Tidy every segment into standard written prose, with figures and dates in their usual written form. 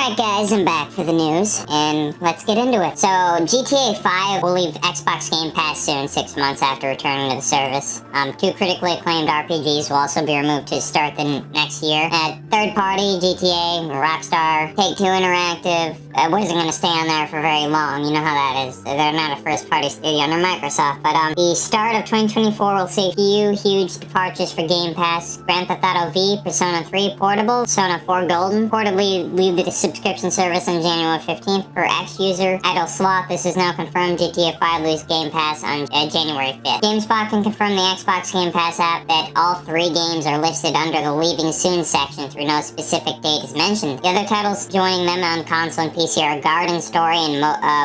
Alright guys, I'm back for the news, and let's get into it. So, GTA 5 will leave Xbox Game Pass soon, 6 months after returning to the service. Two critically acclaimed RPGs will also be removed to start the next year. Third party, GTA, Rockstar, Take-Two Interactive, wasn't going to stay on there for very long, you know how that is. They're not a first party studio under Microsoft, but the start of 2024 will see a few huge departures for Game Pass. Grand Theft Auto V, Persona 3 Portable, Persona 4 Golden, reportedly leave the subscription service on January 15th. For X-user Idle Sloth, this is now confirmed. GTA 5 lose Game Pass on January 5th. GameSpot can confirm the Xbox Game Pass app that all 3 games are listed under the Leaving Soon section through no specific date is mentioned. The other titles joining them on console and PC are Garden Story and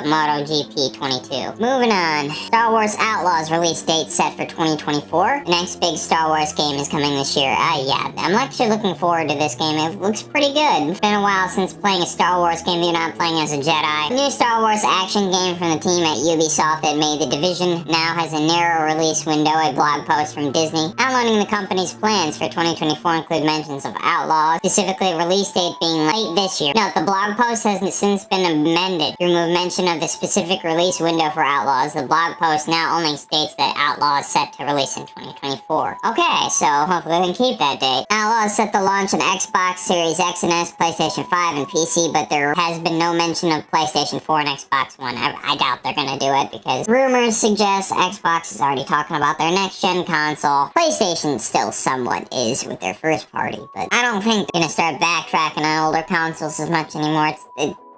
MotoGP 22. Moving on, Star Wars Outlaws release date set for 2024. The next big Star Wars game is coming this year. Yeah, I'm actually looking forward to this game. It looks pretty good. It's been a while since playing a Star Wars game you're not playing as a Jedi. A new Star Wars action game from the team at Ubisoft that made The Division now has a narrow release window. A blog post from Disney outlining the company's plans for 2024 include mentions of Outlaws, specifically a release date being late this year. Note, the blog post has since been amended to remove mention of the specific release window for Outlaws. The blog post now only states that Outlaws is set to release in 2024. Okay, so hopefully we can keep that date. Outlaws set to launch on Xbox Series X and S, PlayStation 5, and PC, but there has been no mention of PlayStation 4 and Xbox One. I doubt they're gonna do it because rumors suggest Xbox is already talking about their next-gen console. PlayStation still somewhat is with their first party, but I don't think they're gonna start backtracking on older consoles as much anymore.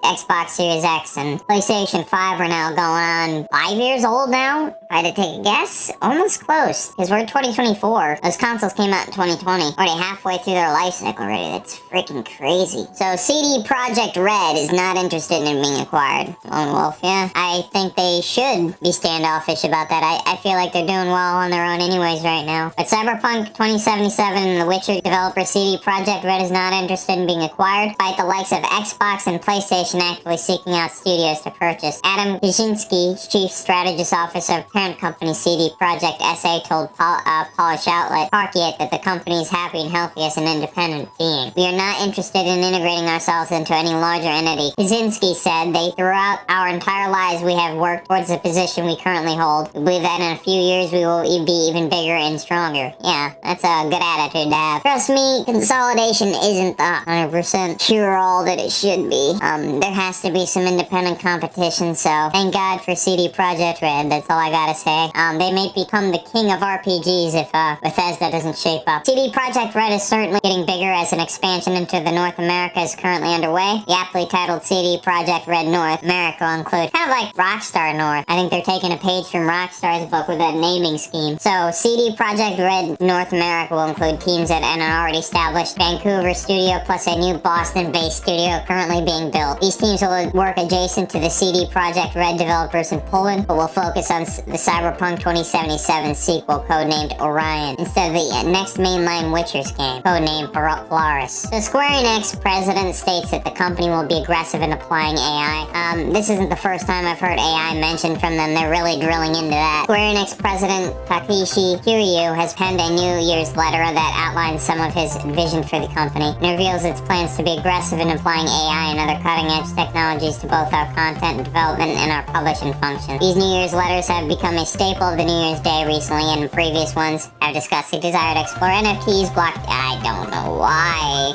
Xbox Series X and PlayStation 5 are now going on 5 years old now. If I had to take a guess, almost close, because we're 2024. Those consoles came out in 2020, already halfway through their life cycle already. That's freaking crazy. So CD Projekt Red is not interested in being acquired. Lone Wolf, yeah. I think they should be standoffish about that. I feel like they're doing well on their own anyways right now. But Cyberpunk 2077 and The Witcher developer CD Projekt Red is not interested in being acquired, despite the likes of Xbox and PlayStation actively seeking out studios to purchase. Adam Kaczynski, chief strategist officer of parent company CD Projekt SA, told Polish outlet Parkiet that the company is happy and healthy as an independent being. We are not interested in integrating ourselves into any larger entity. Kaczynski said, throughout our entire lives we have worked towards the position we currently hold. We believe that in a few years we will be even bigger and stronger. Yeah, that's a good attitude to have. Trust me, consolidation isn't the 100% cure-all that it should be. There has to be some independent competition, so thank God for CD Projekt Red. That's all I gotta say. They may become the king of RPGs if Bethesda doesn't shape up. CD Projekt Red is certainly getting bigger as an expansion into the North America is currently underway. The aptly titled CD Projekt Red North America will include kind of like Rockstar North. I think they're taking a page from Rockstar's book with that naming scheme. So CD Projekt Red North America will include teams at an already established Vancouver studio plus a new Boston-based studio currently being built. These teams will work adjacent to the CD Projekt Red developers in Poland, but will focus on the Cyberpunk 2077 sequel codenamed Orion instead of the next mainline Witcher's game, codenamed Polaris. The Square Enix president states that the company will be aggressive in applying AI. This isn't the first time I've heard AI mentioned from them. They're really drilling into that. Square Enix president Takeshi Kiryu has penned a New Year's letter that outlines some of his vision for the company and reveals its plans to be aggressive in applying AI and other cutting-edge technologies to both our content development and our publishing function. These New Year's letters have become a staple of the New Year's Day recently, and previous ones have discussed the desire to explore NFTs, I don't know why.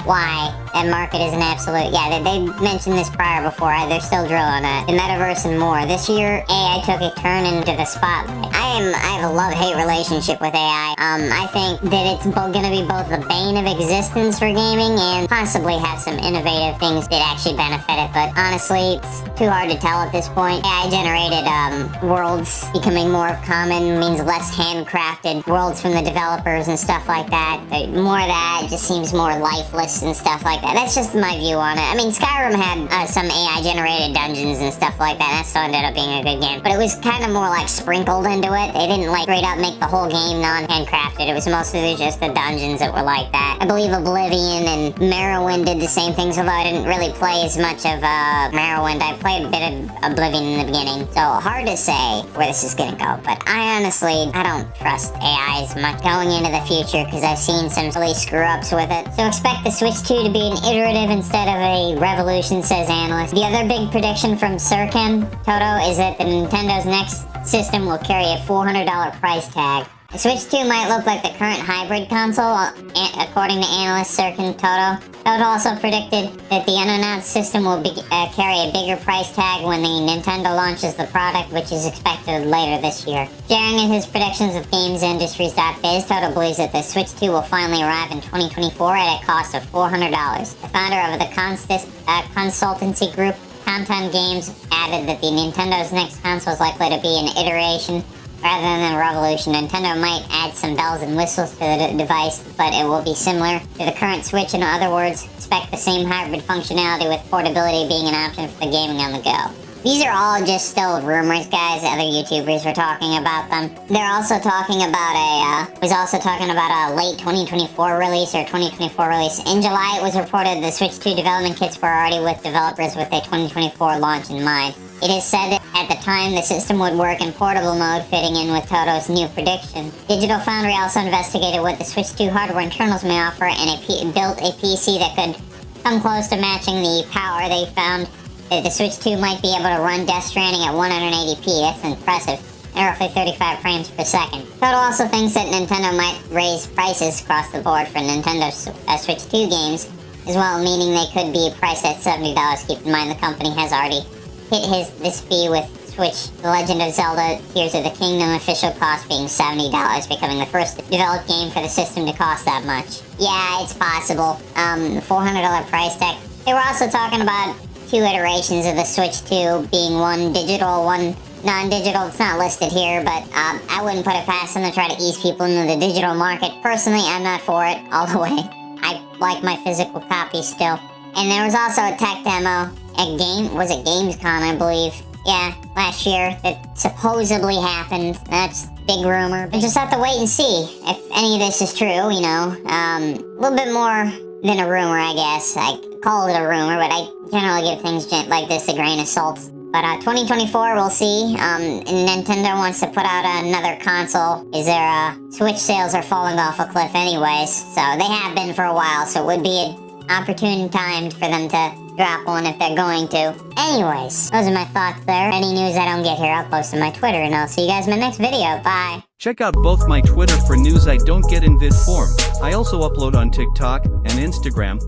That market is an absolute, yeah, they mentioned this prior before, they're still drilling it. The metaverse and more. This year, AI took a turn into the spotlight. I have a love-hate relationship with AI. I think that it's gonna be both the bane of existence for gaming and possibly have some innovative things that actually benefit it, but honestly, it's too hard to tell at this point. AI-generated worlds becoming more common means less handcrafted worlds from the developers and stuff like that. More of that just seems more lifeless and stuff like that. That's just my view on it. I mean, Skyrim had some AI-generated dungeons and stuff like that. That still ended up being a good game, but it was kind of more like sprinkled into it. They didn't like straight up make the whole game non-handcrafted. It was mostly just the dungeons that were like that. I believe Oblivion and Morrowind did the same things, although I didn't really play as much of of Morrowind. I played a bit of Oblivion in the beginning, so hard to say where this is gonna go. But I don't trust AI as much going into the future because I've seen some silly screw-ups with it. So expect the Switch 2 to be an iterative instead of a revolution, says analyst. The other big prediction from Sirkin Toto is that the Nintendo's next system will carry a $400 price tag. The Switch 2 might look like the current hybrid console, according to analyst Sirkin Toto. Toto also predicted that the unannounced system will carry a bigger price tag when the Nintendo launches the product, which is expected later this year. Sharing in his predictions with GamesIndustries.biz, Toto believes that the Switch 2 will finally arrive in 2024 at a cost of $400. The founder of the consultancy group Content Games added that the Nintendo's next console is likely to be an iteration rather than a revolution. Nintendo might add some bells and whistles to the device, but it will be similar to the current Switch. In other words, expect the same hybrid functionality with portability being an option for the gaming on the go. These are all just still rumors, guys. Other YouTubers were talking about them. They're also talking about a late 2024 release or 2024 release. In July, it was reported the Switch 2 development kits were already with developers with a 2024 launch in mind. It is said that at the time the system would work in portable mode, fitting in with Toto's new prediction. Digital Foundry also investigated what the Switch 2 hardware internals may offer and built a PC that could come close to matching the power. They found that the Switch 2 might be able to run Death Stranding at 180p. That's impressive. And roughly 35 frames per second. Toto also thinks that Nintendo might raise prices across the board for Nintendo Switch 2 games as well, meaning they could be priced at $70. Keep in mind the company has already hit this fee with Switch The Legend of Zelda Tears of the Kingdom official cost being $70, becoming the first developed game for the system to cost that much. Yeah, it's possible. The $400 price tag. They were also talking about 2 iterations of the Switch 2, being one digital, one non-digital. It's not listed here, but I wouldn't put it past them to try to ease people into the digital market. Personally, I'm not for it all the way. I like my physical copy still. And there was also a tech demo at Gamescom, I believe. Yeah, last year that supposedly happened. That's big rumor. But just have to wait and see if any of this is true, you know. A little bit more than a rumor, I guess. I call it a rumor, but I generally give things like this a grain of salt. But 2024, we'll see. Nintendo wants to put out another console. Switch sales are falling off a cliff anyways. So they have been for a while, so it would be an opportune time for them to drop one if they're going to. Anyways, those are my thoughts there. Any news I don't get here, I'll post on my Twitter, and I'll see you guys in my next video. Bye. Check out both my Twitter for news I don't get in vid form. I also upload on TikTok and Instagram.